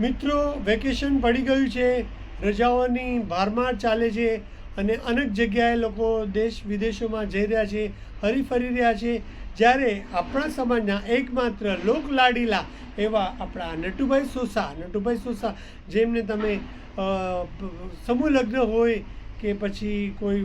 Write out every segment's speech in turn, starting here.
મિત્રો, વેકેશન પડી ગયું છે, રજાઓની ભરમાર ચાલે છે અને અનેક જગ્યાએ લોકો દેશ વિદેશોમાં જઈ રહ્યા છે, હરીફરી રહ્યા છે. જ્યારે આપણા સમાજના એકમાત્ર લોકલાડીલા એવા આપણા નટુભાઈ સોસા જેમને તમે સમૂહ લગ્ન હોય કે પછી કોઈ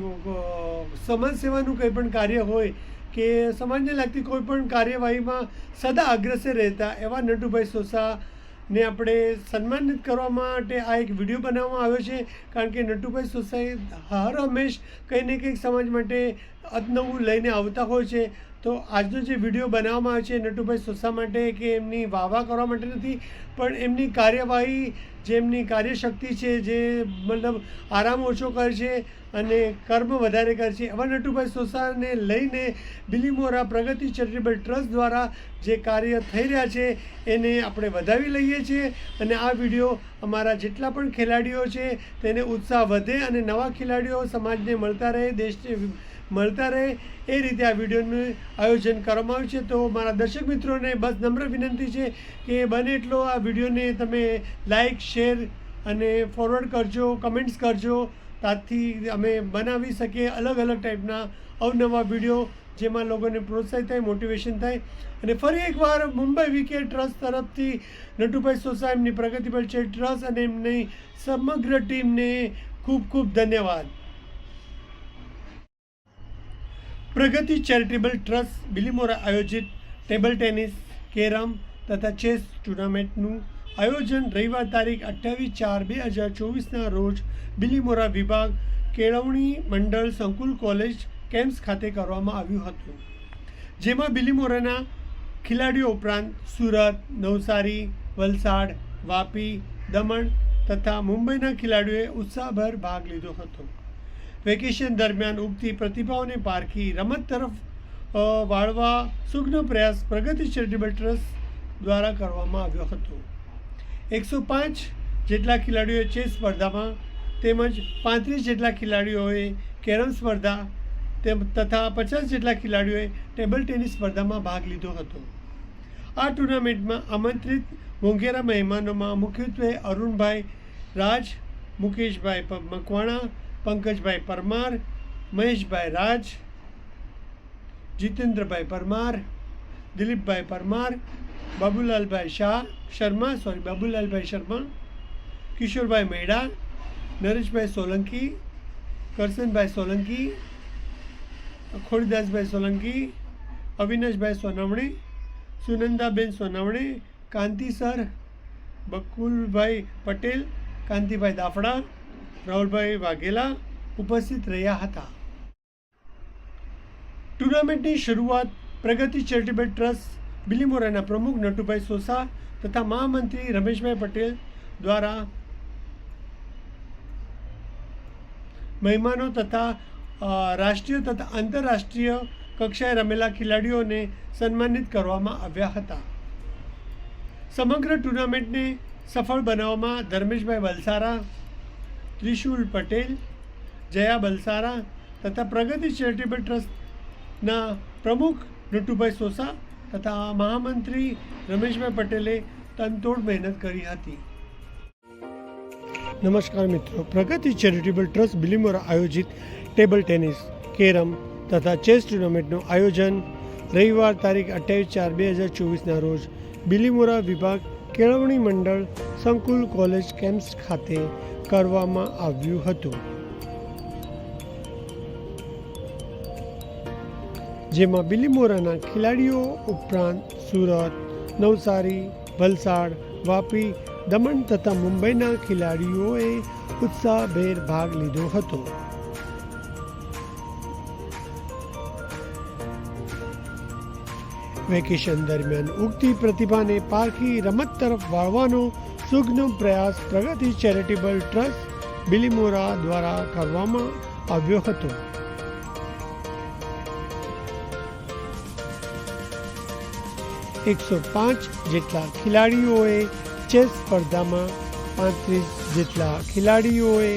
સમાજ સેવાનું કંઈ પણ કાર્ય હોય કે સમાજને લગતી કોઈ પણ કાર્યવાહીમાં સદા અગ્રેસર રહેતા એવા નટુભાઈ સોસાને આપણે સન્માનિત કરવા માટે આ એક વિડીયો બનાવવામાં આવ્યો છે. કારણ કે નટુભાઈ સોસાએ હર હંમેશ કંઈ ને કંઈક સમાજ માટે અદનવું લઈને આવતા હોય છે. તો આજનો જે વિડીયો બનાવવામાં આવ્યો છે નટુભાઈ સોસા માટે કે એમની વાહ કરવા માટે નથી, પણ એમની કાર્યવાહી, જે એમની કાર્યશક્તિ છે, જે મતલબ આરામ ઓછો કરે છે અને કર્મ વધારે કરે છે, એવા નટુભાઈ સોસાને લઈને બિલીમોરા પ્રગતિ ચેરિટેબલ ટ્રસ્ટ દ્વારા જે કાર્ય થઈ રહ્યા છે એને આપણે વધાવી લઈએ છીએ. અને આ વિડીયો અમારા જેટલા પણ ખેલાડીઓ છે તેને ઉત્સાહ વધે અને નવા ખેલાડીઓ સમાજને મળતા રહે, દેશને મળતા રહે, એ રીતે આ વિડીયોનું આયોજન કરવામાં આવ્યું છે. તો મારા દર્શક મિત્રોને બસ નમ્ર વિનંતી છે કે બને એટલો આ વિડીયોને તમે લાઈક, શેર અને ફોરવર્ડ કરજો, કમેન્ટ્સ કરજો, તાથી અમે બનાવી શકીએ અલગ અલગ ટાઈપના અવનવા વિડીયો જેમાં લોકોને પ્રોત્સાહિત થાય, મોટિવેશન થાય. અને ફરી એકવાર મુંબઈ વીકે ટ્રસ્ટ તરફથી નટુભાઈ સોસા, એમની પ્રગતિપર ટ્રસ્ટ અને એમની સમગ્ર ટીમને ખૂબ ખૂબ ધન્યવાદ. પ્રગતિ ચેરિટેબલ ટ્રસ્ટ બિલીમોરા આયોજિત ટેબલ ટેનિસ, કેરમ તથા ચેસ ટુર્નામેન્ટનું આયોજન રવિવાર તારીખ 28/4/2024ના રોજ બિલીમોરા વિભાગ કેળવણી મંડળ સંકુલ કોલેજ કેમ્પ્સ ખાતે કરવામાં આવ્યું હતું. જેમાં બિલીમોરાના ખેલાડીઓ ઉપરાંત સુરત, નવસારી, વલસાડ, વાપી, દમણ તથા મુંબઈના ખેલાડીઓએ ઉત્સાહભર ભાગ લીધો હતો. વેકેશન દરમિયાન ઉગતી પ્રતિભાઓને પારખી રમત તરફ વાળવા સુગ્ન પ્રયાસ પ્રગતિ ચેરિટેબલ ટ્રસ્ટ દ્વારા કરવામાં આવ્યો હતો. 105 જેટલા ખેલાડીઓએ ચેસ સ્પર્ધામાં તેમજ 35 જેટલા ખેલાડીઓએ કેરમ સ્પર્ધા તથા 50 જેટલા ખેલાડીઓએ ટેબલ ટેનિસ સ્પર્ધામાં ભાગ લીધો હતો. આ ટુર્નામેન્ટમાં આમંત્રિત મોંઘેરા મહેમાનોમાં મુખ્યત્વે અરુણભાઈ રાજ, મુકેશભાઈ મકવાણા, પંકજભાઈ પરમાર, મહેશભાઈ રાજ, જીતેન્દ્રભાઈ પરમાર, દિલીપભાઈ પરમાર, બાબુલાલભાઈ શર્મા, કિશોરભાઈ મેડા, નરેશભાઈ સોલંકી, કરશનભાઈ સોલંકી, ખોડીદાસભાઈ સોલંકી, અવિનાશભાઈ સોનાવણે, સુનંદાબેન સોનાવણે, કાંતિ સર, બકુલભાઈ પટેલ, કાંતિભાઈ દાફડા, રાહુલભાઈ વાઘેલા ઉપસ્થિત રહ્યા હતા. ટુર્નામેન્ટની શરૂઆત પ્રગતિ ચેરિટેબલ ટ્રસ્ટ બિલીમોરાના પ્રમુખ નટુભાઈ સોસા તથા મહામંત્રી રમેશભાઈ પટેલ દ્વારા મહેમાનો તથા રાષ્ટ્રીય તથા આંતરરાષ્ટ્રીય કક્ષાએ રમેલા ખેલાડીઓને સન્માનિત કરવામાં આવ્યા હતા. સમગ્ર ટુર્નામેન્ટને સફળ બનાવવામાં ધર્મેશભાઈ બલસારા, ત્રિશુલ પટેલ, જયા બલસારા તથા પ્રગતિ ચેરિટેબલ ટ્રસ્ટના પ્રમુખ નટુભાઈ સોસા તથા મહામંત્રી રમેશભાઈ પટેલે તનતોડ મહેનત કરી હતી. નમસ્કાર મિત્રો, પ્રગતિ ચેરિટેબલ ટ્રસ્ટ બિલીમોરા આયોજિત ટેબલ ટેનિસ, કેરમ તથા ચેસ ટુર્નામેન્ટનું આયોજન રવિવાર તારીખ 28/4/2024ના રોજ બિલીમોરા વિભાગ કેળવણી મંડળ સંકુલ કોલેજ કેમ્પ્સ ખાતે કરવામાં આવ્યું હતું. જેમાં બિલીમોરાના ખેલાડીઓ ઉપરાંત સુરત, નવસારી, વલસાડ, વાપી, દમણ તથા મુંબઈના ખેલાડીઓએ ઉત્સાહભેર ભાગ લીધો હતો. વેકેશન દરમિયાન ઉગતી પ્રતિભાને પારખી રમત તરફ વાળવાનો સુગ્ન પ્રયાસ પ્રગતિ ચેરિટેબલ ટ્રસ્ટ બિલીમોરા દ્વારા કરવામાં આવ્યો હતો. ₹105 જેટલા ખેલાડીઓએ ચેસ સ્પર્ધામાં, 35 જેટલા ખેલાડીઓએ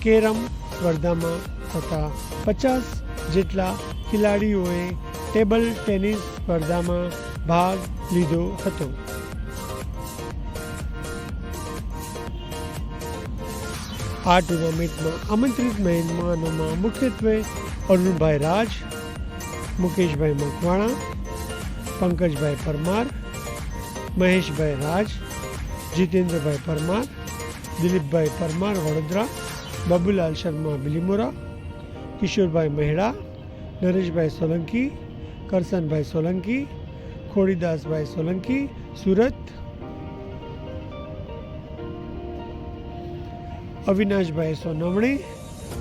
કેરમ સ્પર્ધામાં તથા 50 જેટલા ખેલાડીઓએ ટેબલ ટેનિસ સ્પર્ધામાં ભાગ લીધો હતો. આ ટુર્નામેન્ટમાં આમંત્રિત મહેમાનોમાં મુખ્યત્વે અરુણભાઈ રાજ, મુકેશભાઈ મકવાણા, પંકજભાઈ પરમાર, મહેશભાઈ રાજ, જીતેન્દ્રભાઈ પરમાર, દિલીપભાઈ પરમાર વડોદરા, બાબુલાલ શર્મા બિલીમોરા, કિશોરભાઈ મહેડા, નરેશભાઈ સોલંકી, કરસનભાઈ સોલંકી, ખોડીદાસભાઈ સોલંકી સુરત, અવિનાશભાઈ સોનવણે,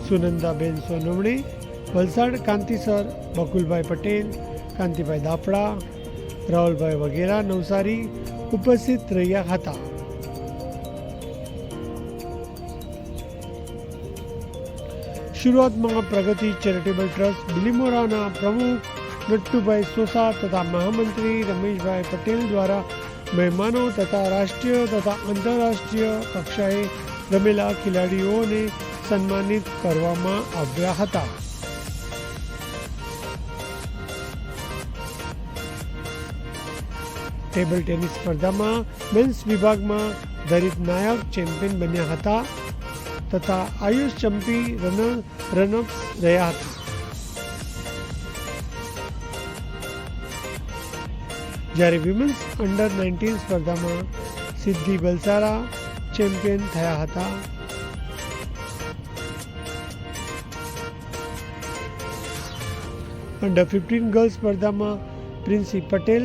સુનંદાબેન સોનવણે વલસાડ, કાંતિસર બકુલભાઈ પટેલ, કાંતિભાઈ દાફડા, રાહુલભાઈ વગેરા નવસારી ઉપસ્થિત રહ્યા હતા. શરૂઆતમાં પ્રગતિ ચેરિટેબલ ટ્રસ્ટ બિલીમોરાના પ્રમુખ નટુભાઈ સોસા તથા મહામંત્રી રમેશભાઈ પટેલ દ્વારા મહેમાનો તથા રાષ્ટ્રીય તથા આંતરરાષ્ટ્રીય કક્ષાએ રમેલા ખેલાડીઓને સન્માનિત કરવામાં આવ્યા હતા. ટેબલ ટેનિસ સ્પર્ધામાં મેન્સ વિભાગમાં ધરિત નાયક ચેમ્પિયન બન્યા હતા તથા આયુષ ચંપી રનઅપ્સ રહ્યા હતા. જ્યારે વિમેન્સ અંડર 19 સ્પર્ધામાં સિદ્ધિ બલસારા ચેમ્પિયન થયા હતા. અંડર 15 ગર્લ્સ સ્પર્ધામાં પ્રિન્સી પટેલ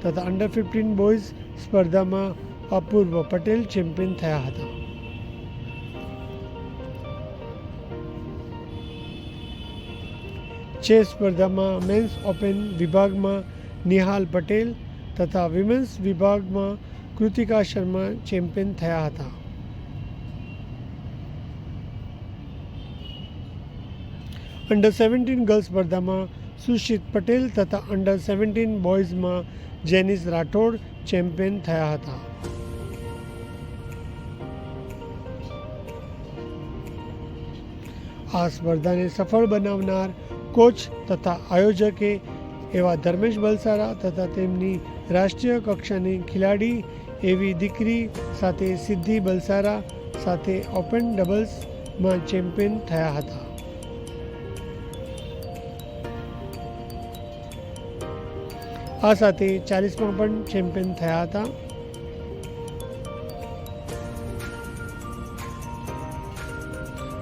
તથા અંડર 15 બોયઝ સ્પર્ધામાં અપૂર્વ પટેલ ચેમ્પિયન થયા હતા. ચેસ સ્પર્ધામાં મેન્સ ઓપન વિભાગમાં નિહાલ પટેલ તથા વિમેન્સ વિભાગમાં કૃતિકા શર્મા ચેમ્પિયન થયા હતા. અંડર 17 ગર્લ્સ સ્પર્ધામાં સુશીત પટેલ તથા અંડર 17 બોયઝમાં જેનિસ રાઠોડ ચેમ્પિયન થયા હતા. આ સ્પર્ધાને સફળ બનાવનાર કોચ તથા આયોજકે એવા ધર્મેશ બલસારા તથા તેમની રાષ્ટ્રીય કક્ષાની ખેલાડી એવી દીકરી સાથે સિદ્ધિ બલસારા સાથે ઓપન ડબલ્સમાં ચેમ્પિયન થયા હતા. આ સાથે 40માં પણ ચેમ્પિયન થયા હતા.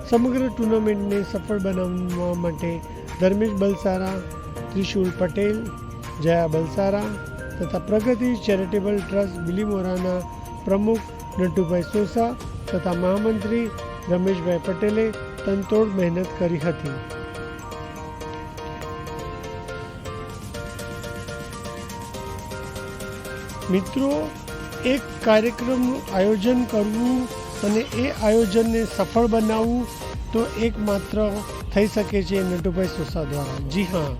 સમગ્ર ટુર્નામેન્ટને સફળ બનાવવા માટે ધર્મેશ બલસારા, ત્રિશુલ પટેલ, જયા બલસારા તથા પ્રગતિ ચેરિટેબલ ટ્રસ્ટ બિલીમોરાના પ્રમુખ નટુભાઈ સોસા તથા મહામંત્રી રમેશભાઈ પટેલે તનતોડ મહેનત કરી હતી. મિત્રો, એક કાર્યક્રમનું આયોજન કરવું અને એ આયોજનને સફળ બનાવવું તો એકમાત્ર થઈ શકે છે નટુભાઈ સોસા દ્વારા. જી હા,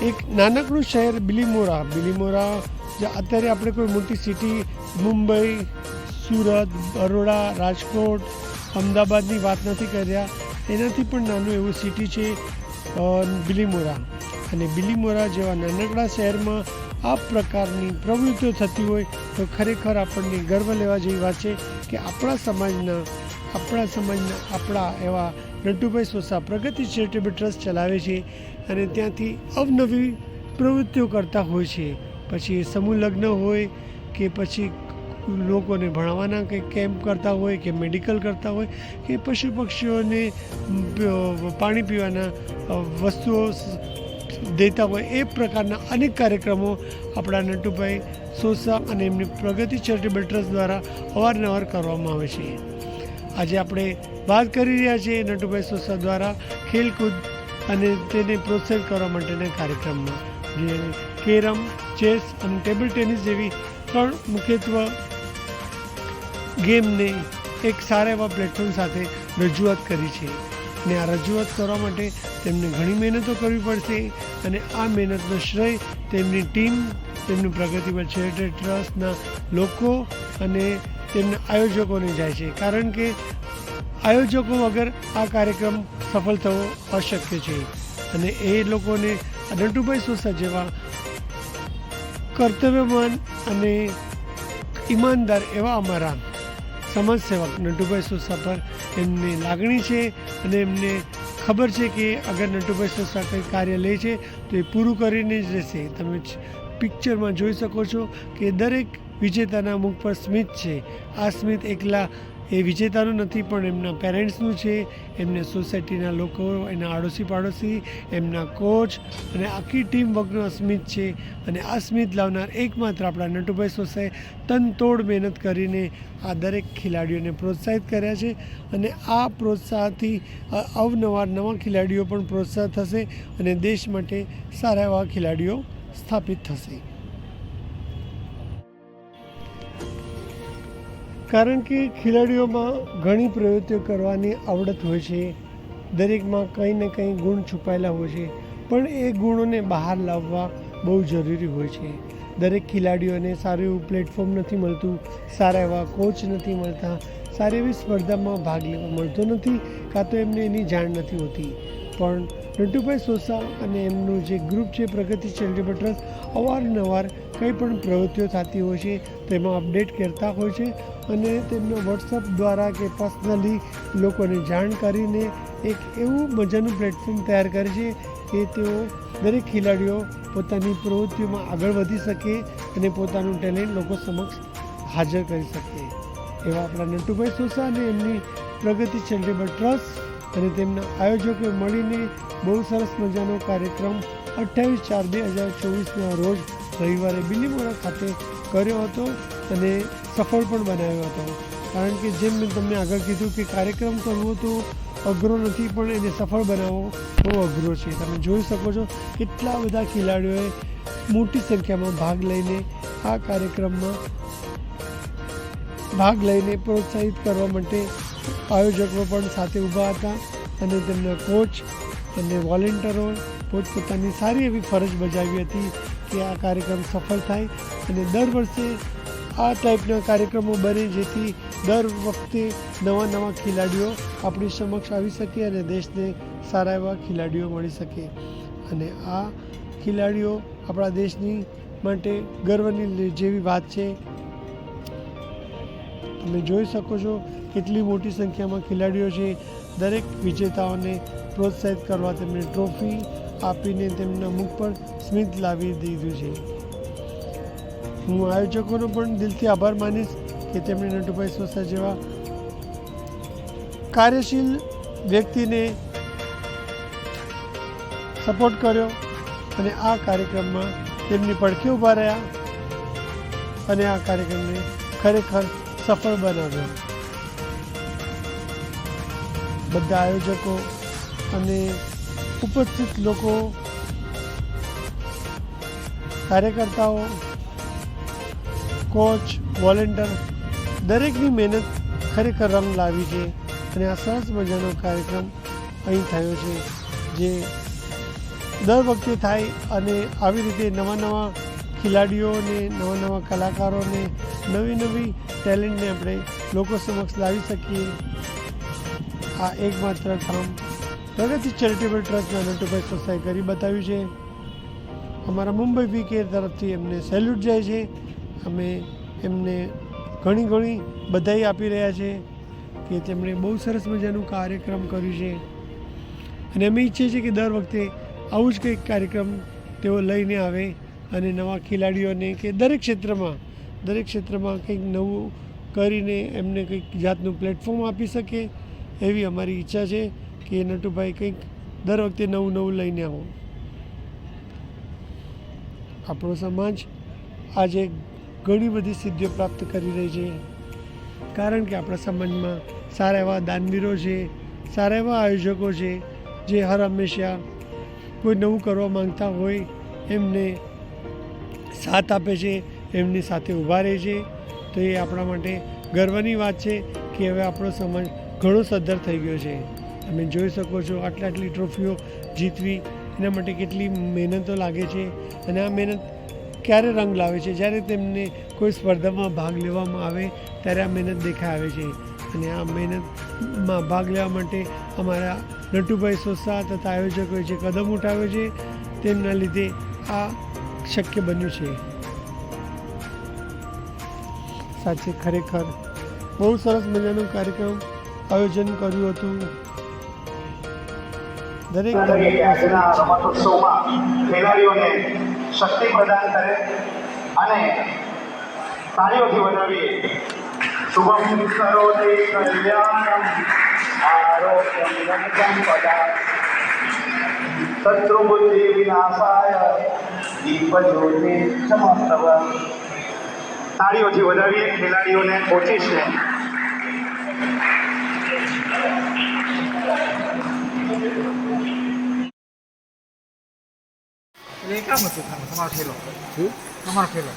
એક નાનકડું શહેર બિલીમોરા જે અત્યારે આપણે કોઈ મોટી સિટી મુંબઈ, સુરત, બરોડા, રાજકોટ, અમદાવાદની વાત નથી કર્યા, એનાથી પણ નાનું એવું સિટી છે બિલીમોરા. અને બિલીમોરા જેવા નાનકડા શહેરમાં આ પ્રકારની પ્રવૃત્તિઓ થતી હોય તો ખરેખર આપણને ગર્વ લેવા જેવી વાત છે કે આપણા સમાજના એવા નટુભાઈ સોસા પ્રગતિ ચેરિટેબલ ટ્રસ્ટ ચલાવે છે અને ત્યાંથી અવનવી પ્રવૃત્તિઓ કરતા હોય છે. પછી સમૂહ લગ્ન હોય કે પછી લોકોને ભણાવવાના કંઈક કેમ્પ કરતા હોય કે મેડિકલ કરતા હોય કે પશુ પક્ષીઓને પાણી પીવાના વસ્તુઓ દેતા હોય, એ પ્રકારના અનેક કાર્યક્રમો આપણા નટુભાઈ સોસા અને એમની પ્રગતિ ચેરિટેબલ ટ્રસ્ટ દ્વારા અવારનવાર કરવામાં આવે છે. આજે આપણે વાત કરી રહ્યા છીએ નટુભાઈ સોસા દ્વારા ખેલકૂદ અને તેને પ્રોત્સાહિત કરવા માટેના કાર્યક્રમમાં, જે કેરમ, ચેસ અને ટેબલ ટેનિસ જેવી 3 મુખ્યત્વે ગેમને એક સારા એવા પ્લેટફોર્મ સાથે રજૂઆત કરી છે. ને આ રજૂઆત કરવા માટે તેમને ઘણી મહેનતો કરવી પડશે અને આ મહેનતનો શ્રેય તેમની ટીમ, તેમનું પ્રગતિબલ ચેરિટેબલ ટ્રસ્ટના લોકો અને તેમના આયોજકોને જાય છે. કારણ કે આયોજકો વગર આ કાર્યક્રમ સફળ થવો અશક્ય છે અને એ લોકોને નટુભાઈ સોસા જેવા કર્તવ્યવાન અને ઈમાનદાર એવા અમારા સમાજસેવક નટુભાઈ સોસા પર એમને લાગણી છે અને એમને ખબર છે કે અગર નટુભાઈ સોસા કંઈ કાર્ય લે છે તો એ પૂરું કરીને જ રહેશે. તમે પિક્ચરમાં જોઈ શકો છો કે દરેક વિજેતાના મુખ પર સ્મિત છે. આ સ્મિત એકલા એ વિજેતાનું નથી પણ એમના પેરેન્ટ્સનું છે, એમને સોસાયટીના લોકો, એના આડોશી પાડોશી, એમના કોચ અને આખી ટીમ વર્કનો સ્મિત છે. અને આ સ્મિત લાવનાર એકમાત્ર આપણા નટુભાઈ સોસાએ તનતોડ મહેનત કરીને આ દરેક ખેલાડીઓને પ્રોત્સાહિત કર્યા છે. અને આ પ્રોત્સાહનથી અવનવા નવા ખેલાડીઓ પણ પ્રોત્સાહિત થશે અને દેશ માટે સારા એવા ખેલાડીઓ સ્થાપિત થશે. કારણ કે ખેલાડીઓમાં ઘણી પ્રવૃત્તિઓ કરવાની આવડત હોય છે, દરેકમાં કંઈ ને કંઈ ગુણ છુપાયેલા હોય છે, પણ એ ગુણોને બહાર લાવવા બહુ જરૂરી હોય છે. દરેક ખેલાડીઓને સારું એવું પ્લેટફોર્મ નથી મળતું, સારા એવા કોચ નથી મળતા, સારી એવી સ્પર્ધામાં ભાગ લેવા મળતો નથી, કાં તો એમને એની જાણ નથી હોતી. પણ નટુભાઈ સોસા અને એમનું જે ગ્રુપ છે પ્રગતિ ચેરિટેબલ ટ્રસ્ટ અવારનવાર કંઈ પણ પ્રવૃત્તિઓ થતી હોય છે તેમાં અપડેટ કરતા હોય છે અને તેમનો વોટ્સઅપ દ્વારા કે પર્સનલી લોકોને જાણ કરીને એક એવું મજાનું પ્લેટફોર્મ તૈયાર કરે છે કે તેઓ દરેક ખેલાડીઓ પોતાની પ્રવૃત્તિઓમાં આગળ વધી શકે અને પોતાનું ટેલેન્ટ લોકો સમક્ષ હાજર કરી શકે. એવા આપણા નટુભાઈ સોસા અને એમની પ્રગતિ ચેરિટેબલ ટ્રસ્ટ અને તેમના આયોજકોએ મળીને બહુ સરસ મજાનો કાર્યક્રમ 28/4/2024ના રોજ રવિવારે બિલીમોરા ખાતે કર્યો હતો અને સફળ પણ બનાવ્યો હતો. કારણ કે જેમ મેં તમને આગળ કીધું કે કાર્યક્રમ કરવો તો અઘરો નથી પણ એને સફળ બનાવવો બહુ અઘરો છે. તમે જોઈ શકો છો કેટલા બધા ખેલાડીઓએ મોટી સંખ્યામાં ભાગ લઈને આ કાર્યક્રમમાં ભાગ લઈને પ્રોત્સાહિત કરવા માટે આયોજકો પણ સાથે ઊભા હતા અને તેમના કોચ અને વોલેન્ટિયરો પોતપોતાની સારી એવી ફરજ બજાવી હતી કે આ કાર્યક્રમ સફળ થાય અને દર વર્ષે આ ટાઈપના કાર્યક્રમો બને જેથી દર વખતે નવા ખેલાડીઓ આપણી સમક્ષ આવી શકે અને દેશને સારા એવા ખેલાડીઓ મળી શકે. અને આ ખેલાડીઓ આપણા દેશની માટે ગર્વની જેવી વાત છે. તમે જોઈ શકો છો કેટલી મોટી સંખ્યામાં ખેલાડીઓ છે. દરેક વિજેતાઓને પ્રોત્સાહિત કરવા તેમને ટ્રોફી આપીને તેમના મુખ પર સ્મિત લાવી દીધું છે. હું આયોજકોનો પણ દિલથી આભાર માનીશ કે તેમણે નટુભાઈ સોસા જેવા કાર્યશીલ વ્યક્તિને સપોર્ટ કર્યો અને આ કાર્યક્રમમાં તેમની પડખે ઊભા રહ્યા અને આ કાર્યક્રમને ખરેખર સફળ બનાવ્યો. બધા આયોજકો અને ઉપસ્થિત લોકો, કાર્યકર્તાઓ, કોચ, વોલેન્ટિયર દરેકની મહેનત ખરેખર રંગ લાવી છે અને આ સરસ મજાનો કાર્યક્રમ અહીં થયો છે જે દર વખતે થાય અને આવી રીતે નવા ખેલાડીઓને, નવા કલાકારોને, નવી ટેલેન્ટને આપણે લોકો સમક્ષ લાવી શકીએ. આ એકમાત્ર કામ પ્રગતિ ચેરિટેબલ ટ્રસ્ટના નટુભાઈ સોસાએ કરી બતાવ્યું છે. અમારા મુંબઈ વીકે તરફથી એમને સેલ્યુટ જાય છે. અમે એમને ઘણી બધાઈ આપી રહ્યા છે કે તેમણે બહુ સરસ મજાનું કાર્યક્રમ કર્યું છે અને અમે ઈચ્છીએ છીએ કે દર વખતે આવું જ કંઈક કાર્યક્રમ તેઓ લઈને આવે અને નવા ખેલાડીઓને કે દરેક ક્ષેત્રમાં કંઈક નવું કરીને એમને કંઈક જાતનું પ્લેટફોર્મ આપી શકે એવી અમારી ઈચ્છા છે કે નટુભાઈ કંઈક દર વખતે નવું લઈને આવો. આપણો સમાજ આજે ઘણી બધી સિદ્ધિઓ પ્રાપ્ત કરી રહી છે કારણ કે આપણા સમાજમાં સારા એવા દાનવીરો છે, સારા એવા આયોજકો છે જે હર હંમેશા કોઈ નવું કરવા માંગતા હોય એમને સાથ આપે છે, એમની સાથે ઊભા રહે છે. તો એ આપણા માટે ગર્વની વાત છે કે હવે આપણો સમાજ ઘણો સદ્ધર થઈ ગયો છે. તમે જોઈ શકો છો આટલી ટ્રોફીઓ જીતવી એના માટે કેટલી મહેનતો લાગે છે અને આ મહેનત ક્યારે રંગ લાવે છે? જ્યારે તેમને કોઈ સ્પર્ધામાં ભાગ લેવામાં આવે ત્યારે આ મહેનત દેખાઈ આવે છે. અને આ મહેનતમાં ભાગ લેવા માટે અમારા નટુભાઈ સોસા તથા આયોજકોએ જે કદમ ઉઠાવ્યો છે તેમના લીધે આ શક્ય બન્યું છે. સાચે ખરેખર બહુ સરસ મજાનો કાર્યક્રમ આયોજન કર્યું હતું. દરેક આજના રમતોત્સવમાં ખેલાડીઓને શક્તિ પ્રદાન કરે અને તાળીઓથી વધાવીએ. શુભમ કરોતિ કલ્યાણમ આરોગ્યમ ધનકં પદા શત્રુબુદ્ધિ વિનાશાય દીપજ્યોતિ સમસ્તવ. તાળીઓથી વધાવીએ ખેલાડીઓને કોચિસને. કામ હતું તમારો ઠેલો તમારો ઠેલો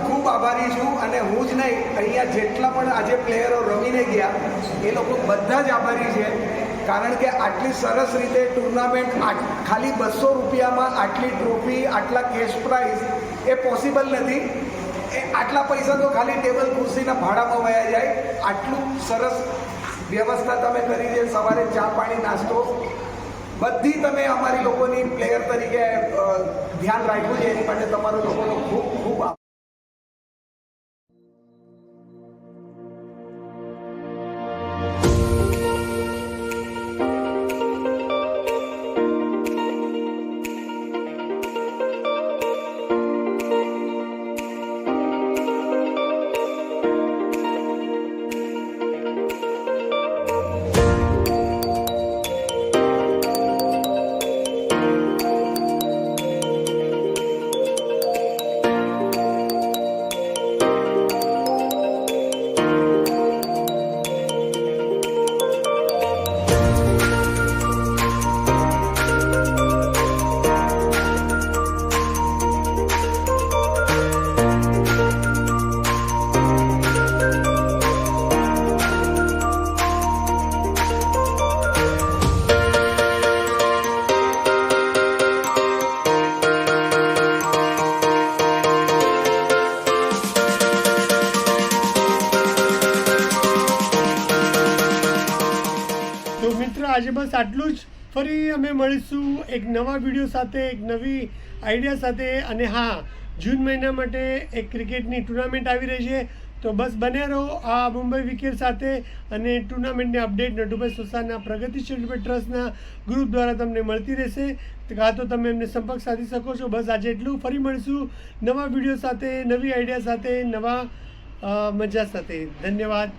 ખૂબ આભારી છું. અને હું જ નહીં, અહીંયા જેટલા પણ આજે પ્લેયરો રમીને ગયા એ લોકો બધા જ આભારી છે. કારણ કે આટલી સરસ રીતે ટુર્નામેન્ટ ખાલી 200 રૂપિયામાં આટલી ટ્રોફી, આટલા કેશ પ્રાઇઝ એ પોસિબલ નથી. આટલા પૈસા તો ખાલી ટેબલ ખુરશીના ભાડામાં વયા જાય. આટલું સરસ વ્યવસ્થા તમે કરી છે. સવારે ચા પાણી નાસ્તો બધી તમે અમારી લોકોની પ્લેયર તરીકે ધ્યાન રાખ્યું છે. એની માટે તમારો લોકોનો ખૂબ ખૂબ આભાર. આજે બસ આટલું જ. ફરી અમે મળીશું એક નવા વિડીયો સાથે, એક નવી આઈડિયા સાથે. અને હા, જૂન મહિના માટે એક ક્રિકેટની ટુર્નામેન્ટ આવી રહી છે, તો બસ બન્યા રહો આ મુંબઈ વિકેટ સાથે. અને ટુર્નામેન્ટની અપડેટ નટુભાઈ સોસાના પ્રગતિશીલ ટ્રસ્ટના ગ્રુપ દ્વારા તમને મળતી રહેશે. કાં તો તમે એમને સંપર્ક સાધી શકો છો. બસ આજે એટલું. ફરી મળીશું નવા વિડીયો સાથે, નવી આઈડિયા સાથે, નવા મજા સાથે. ધન્યવાદ.